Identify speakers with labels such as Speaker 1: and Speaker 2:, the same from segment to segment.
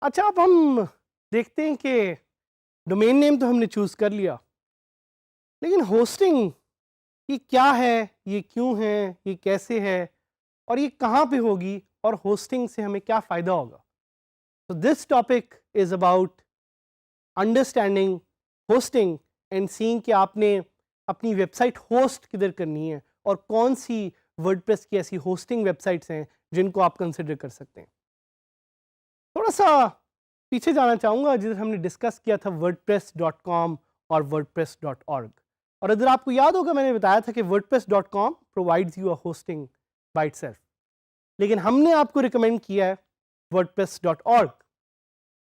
Speaker 1: अच्छा, अब हम देखते हैं कि डोमेन नेम तो हमने चूज कर लिया, लेकिन होस्टिंग ये क्या है, ये क्यों है, ये कैसे है और ये कहाँ पे होगी और होस्टिंग से हमें क्या फ़ायदा होगा। तो this topic is about understanding hosting and seeing कि आपने अपनी वेबसाइट होस्ट किधर करनी है और कौन सी वर्डप्रेस की ऐसी होस्टिंग वेबसाइट्स हैं जिनको आप कंसिडर कर सकते हैं। थोड़ा सा पीछे जाना चाहूँगा जिधर हमने डिस्कस किया था wordpress.com और wordpress.org। और अगर आपको याद होगा मैंने बताया था कि wordpress.com provides you a hosting by itself, लेकिन हमने आपको रिकमेंड किया है wordpress.org।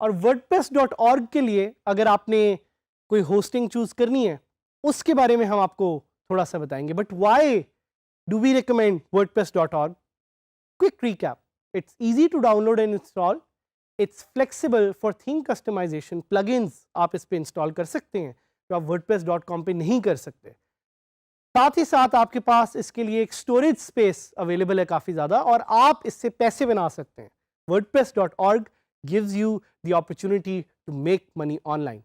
Speaker 1: और wordpress.org के लिए अगर आपने कोई होस्टिंग चूज करनी है उसके बारे में हम आपको थोड़ा सा बताएंगे। But why do we recommend wordpress.org? Quick recap: it's easy to download and install, it's flexible for theme customization, plugins आप इस पे इंस्टॉल कर सकते हैं जो आप wordpress.com पे नहीं कर सकते। साथ ही साथ आपके पास इसके लिए एक स्टोरेज स्पेस अवेलेबल है काफ़ी ज़्यादा और आप इससे पैसे बना सकते हैं। wordpress.org gives you the opportunity to make money online।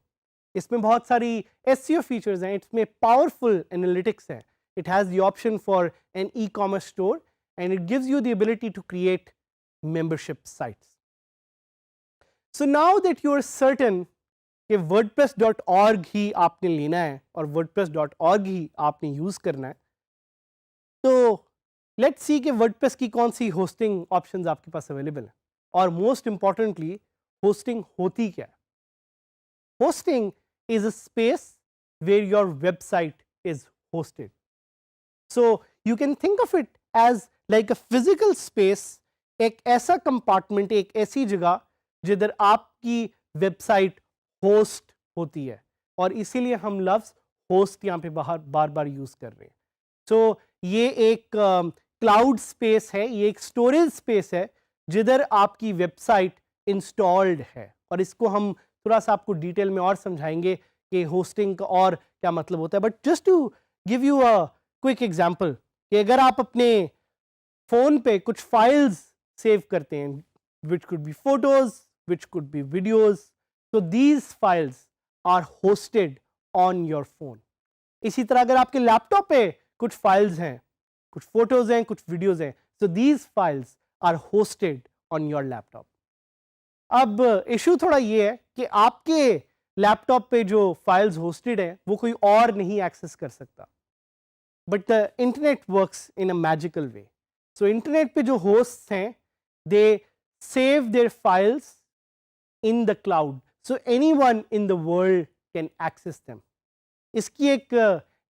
Speaker 1: इसमें बहुत सारी SEO फीचर्स हैं, इसमें पावरफुल एनालिटिक्स है, it has the option for an e-commerce store and it gives you the ability to create membership sites. So now that you are certain कि wordpress.org ही आपने लेना है और wordpress.org ही आपने यूज करना है, तो लेट्स सी कि वर्डप्रेस की कौन सी होस्टिंग ऑप्शंस आपके पास अवेलेबल है और मोस्ट इंपॉर्टेंटली होस्टिंग होती क्या है। Hosting is a space where your website is hosted. So you can think of it as like a physical space, एक ऐसा कंपार्टमेंट, एक ऐसी जगह जिधर आपकी वेबसाइट होस्ट होती है और इसीलिए हम लफ्ज होस्ट यहाँ पे बाहर बार बार यूज कर रहे हैं। सो ये एक क्लाउड स्पेस है, ये एक स्टोरेज स्पेस है जिधर आपकी वेबसाइट इंस्टॉल्ड है। और इसको हम थोड़ा सा आपको डिटेल में और समझाएंगे कि होस्टिंग का और क्या मतलब होता है। But just to give you a quick example कि अगर आप अपने फोन पे कुछ फाइल्स सेव करते हैं, which could be photos, which could be videos, तो these files are hosted on your phone. इसी तरह अगर आपके लैपटॉप पे कुछ फाइल्स हैं, कुछ फोटोज हैं, कुछ वीडियोज हैं, so these files are hosted on your laptop. अब इशू थोड़ा ये है कि आपके लैपटॉप पे जो फाइल्स होस्टेड है वो कोई और नहीं एक्सेस कर सकता, but the internet works in a magical way. So internet पे जो होस्ट्स हैं they save their files in the cloud, so anyone in the world can access them. इसकी एक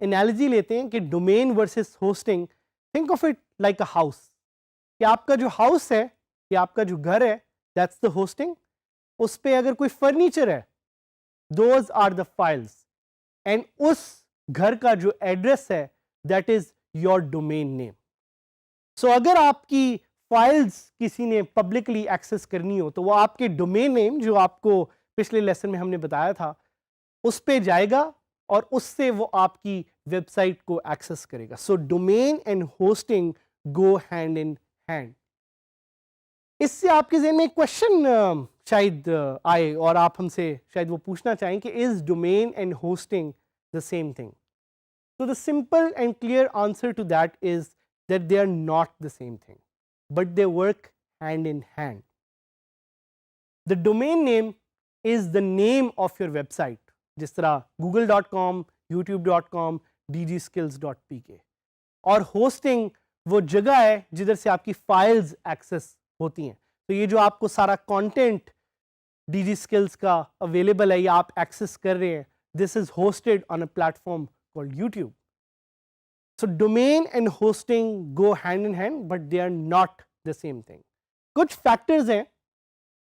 Speaker 1: एनालॉजी लेते हैं कि domain versus hosting. Think of it like a house, कि आपका जो हाउस है या आपका जो घर है, दैट्स द होस्टिंग। उस पे अगर कोई फर्नीचर है, those are the files, and उस घर का जो एड्रेस है that is your domain name. So अगर आपकी फाइल्स किसी ने पब्लिकली एक्सेस करनी हो तो वो आपके डोमेन नेम, जो आपको पिछले लेसन में हमने बताया था, उस पे जाएगा और उससे वो आपकी वेबसाइट को एक्सेस करेगा। So domain and hosting go hand in hand. इससे आपके ज़हन में एक क्वेश्चन शायद आए और आप हमसे शायद वो पूछना चाहें कि is domain and hosting the same thing? So the simple and clear answer to that is that they are not the same thing, but they work hand in hand. The domain name is the name of your website, जिस तरह google.com, youtube.com, dgskills.pk। और hosting वो जगह है जिधर से आपकी files access होती हैं। तो ये जो आपको सारा कंटेंट DG Skills का अवेलेबल है या आप एक्सेस कर रहे हैं, this is hosted on a platform called YouTube. So domain and hosting go hand in hand, but they are not the same thing. कुछ फैक्टर्स हैं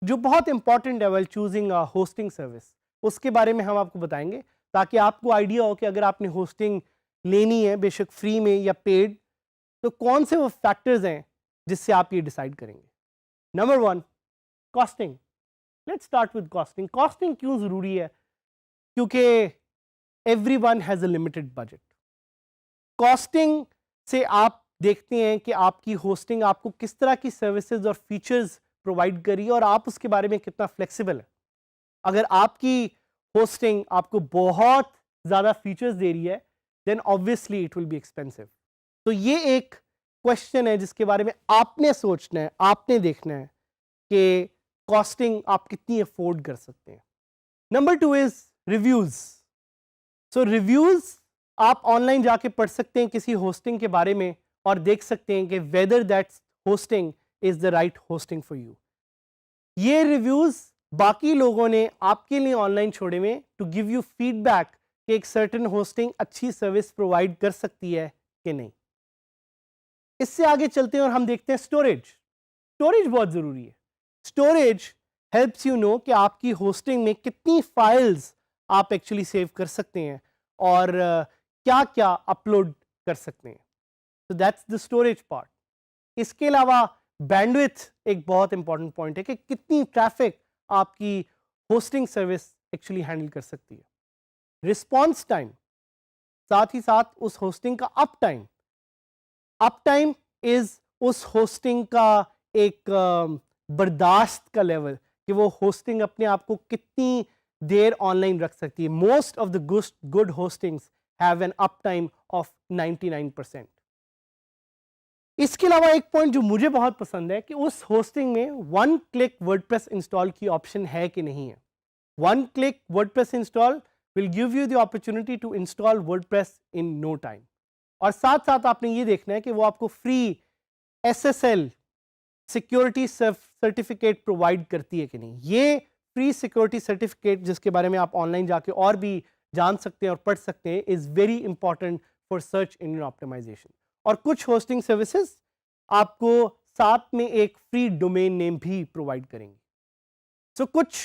Speaker 1: जो बहुत इंपॉर्टेंट है while choosing a hosting service, उसके बारे में हम आपको बताएंगे ताकि आपको आइडिया हो कि अगर आपने होस्टिंग लेनी है, बेशक फ्री में या पेड, तो कौन से वो फैक्टर्स हैं जिससे आप ये डिसाइड करेंगे। Number one, costing. Let's start with costing. Costing क्यों जरूरी है? क्योंकि everyone has a limited budget. Costing से आप देखते हैं कि आपकी होस्टिंग आपको किस तरह की सर्विसेज और फीचर्स प्रोवाइड कर रही है और आप उसके बारे में कितना फ्लेक्सिबल है। अगर आपकी होस्टिंग आपको बहुत ज़्यादा फीचर्स दे रही है then obviously it will be expensive. तो ये एक क्वेश्चन है जिसके बारे में आपने सोचना है, आपने देखना है कि कॉस्टिंग आप कितनी अफोर्ड कर सकते हैं। Number 2 is reviews. So reviews आप ऑनलाइन जाके पढ़ सकते हैं किसी होस्टिंग के बारे में और देख सकते हैं कि whether that hosting is the right hosting for you. ये रिव्यूज बाकी लोगों ने आपके लिए ऑनलाइन छोड़े हुए टू गिव यू फीडबैक कि एक सर्टेन होस्टिंग अच्छी सर्विस प्रोवाइड कर सकती है कि नहीं। इससे आगे चलते हैं और हम देखते हैं स्टोरेज। स्टोरेज बहुत जरूरी है। स्टोरेज हेल्प्स यू नो कि आपकी होस्टिंग में कितनी फाइल्स आप एक्चुअली सेव कर सकते हैं और क्या क्या अपलोड कर सकते हैं। तो दैट्स द स्टोरेज पार्ट। इसके अलावा बैंडविड्थ एक बहुत इंपॉर्टेंट पॉइंट है कि कितनी ट्रैफिक आपकी होस्टिंग सर्विस एक्चुअली हैंडल कर सकती है। रिस्पॉन्स टाइम, साथ ही साथ उस होस्टिंग का up time. Up time is उस होस्टिंग का एक बर्दाश्त का लेवल कि वो होस्टिंग अपने आप को कितनी देर ऑनलाइन रख सकती है। Most of the good hostings have an up time of 99%। इसके अलावा एक पॉइंट जो मुझे बहुत पसंद है कि उस होस्टिंग में वन क्लिक वर्डप्रेस इंस्टॉल की ऑप्शन है कि नहीं है। One click WordPress install will give you the opportunity to install WordPress in no time. और साथ साथ आपने ये देखना है कि वो आपको free SSL security certificate provide करती है कि नहीं। ये फ्री सिक्योरिटी सर्टिफिकेट जिसके बारे में आप ऑनलाइन जाके और भी जान सकते हैं और पढ़ सकते हैं is very important for search engine optimisation. और कुछ होस्टिंग सर्विसेज आपको साथ में एक फ्री डोमेन नेम भी प्रोवाइड करेंगे। सो कुछ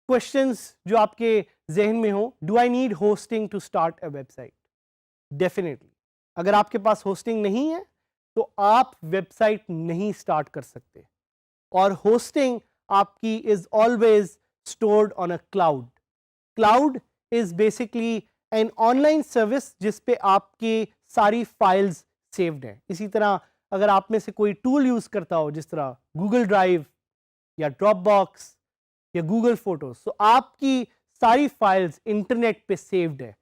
Speaker 1: क्वेश्चंस जो आपके जहन में हो, do I need hosting to start a website? Definitely. अगर आपके पास होस्टिंग नहीं है तो आप वेबसाइट नहीं स्टार्ट कर सकते। और होस्टिंग आपकी is always stored on a cloud. Cloud is basically an online service जिस पे आपकी सारी फाइल्स सेव्ड हैं। इसी तरह अगर आप में से कोई टूल यूज करता हो जिस तरह गूगल ड्राइव या ड्रॉपबॉक्स या गूगल फोटोज, तो आपकी सारी फाइल्स इंटरनेट पे सेव्ड है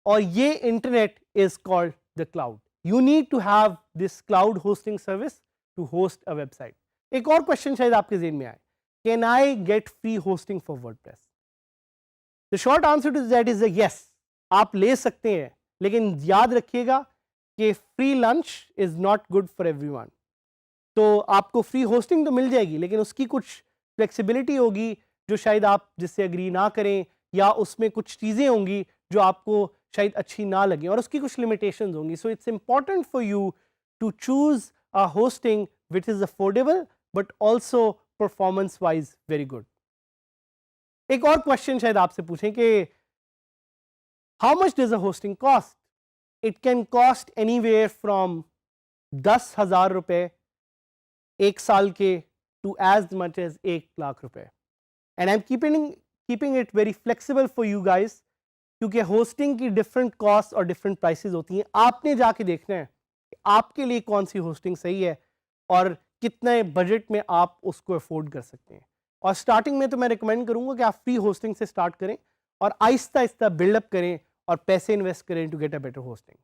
Speaker 1: और ये internet is called the cloud. You need to have this cloud hosting service to host a website. एक और क्वेश्चन शायद आपके ज़हन में आए, can I get free hosting for WordPress? The short answer to that is yes, आप ले सकते हैं, लेकिन याद रखिएगा कि free lunch is not good for everyone. तो आपको फ्री होस्टिंग तो मिल जाएगी लेकिन उसकी कुछ फ्लेक्सिबिलिटी होगी जो शायद आप जिससे एग्री ना करें, या उसमें कुछ चीज़ें होंगी जो आपको शायद अच्छी ना लगे और उसकी कुछ लिमिटेशंस होंगी। So it's important for you to choose a hosting which is affordable but also performance wise very good. एक और क्वेश्चन शायद आपसे पूछें कि how much does a hosting cost? It can cost anywhere from 10,000 रुपए एक साल के टू एज मच एज 1,00,000 रुपए। And I am keeping it very flexible for you guys, क्योंकि होस्टिंग की डिफरेंट कॉस्ट और डिफरेंट प्राइसेस होती हैं। आपने जाके देखना है कि आपके लिए कौन सी होस्टिंग सही है और कितने बजट में आप उसको अफोर्ड कर सकते हैं। और स्टार्टिंग में तो मैं रिकमेंड करूंगा कि आप फ्री होस्टिंग से स्टार्ट करें और आहिस्ता आहिस्ता बिल्डअप करें और पैसे इन्वेस्ट करें to get a better hosting.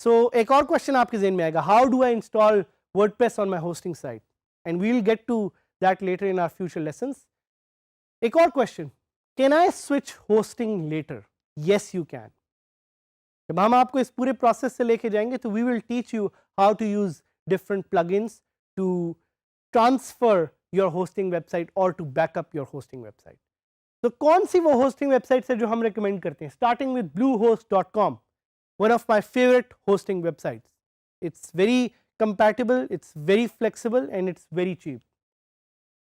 Speaker 1: So एक और क्वेश्चन आपके ज़हन में आएगा, how do I install WordPress on my hosting site? And we will get to that later in our future lessons. एक और question, can I switch hosting later? Yes you can. जब हम आपको इस पूरे प्रोसेस से लेके जाएंगे तो we will teach you how to use different plugins to transfer your hosting website और to back up your hosting website. तो कौन सी वो होस्टिंग वेबसाइट है जो हम रेकमेंड करते हैं? Starting with bluehost.com, one of my favorite hosting websites. It's very compatible, it's very flexible and it's very cheap.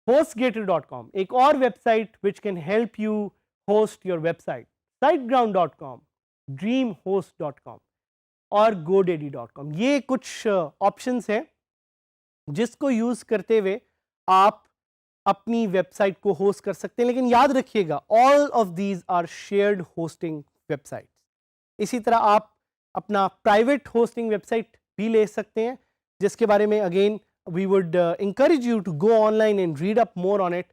Speaker 1: hostgator.com, एक और website which can help you host your website. siteground.com, dreamhost.com और godaddy.com, ये कुछ options हैं जिसको use करते हुए आप अपनी वेबसाइट को होस्ट कर सकते हैं। लेकिन याद रखिएगा, all of these are shared hosting websites. इसी तरह आप अपना प्राइवेट होस्टिंग वेबसाइट भी ले सकते हैं जिसके बारे में again we would encourage you to go online and read up more on it,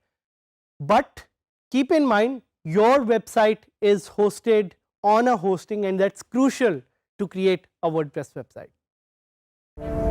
Speaker 1: but keep in mind your website is hosted on a hosting, and that's crucial to create a WordPress website.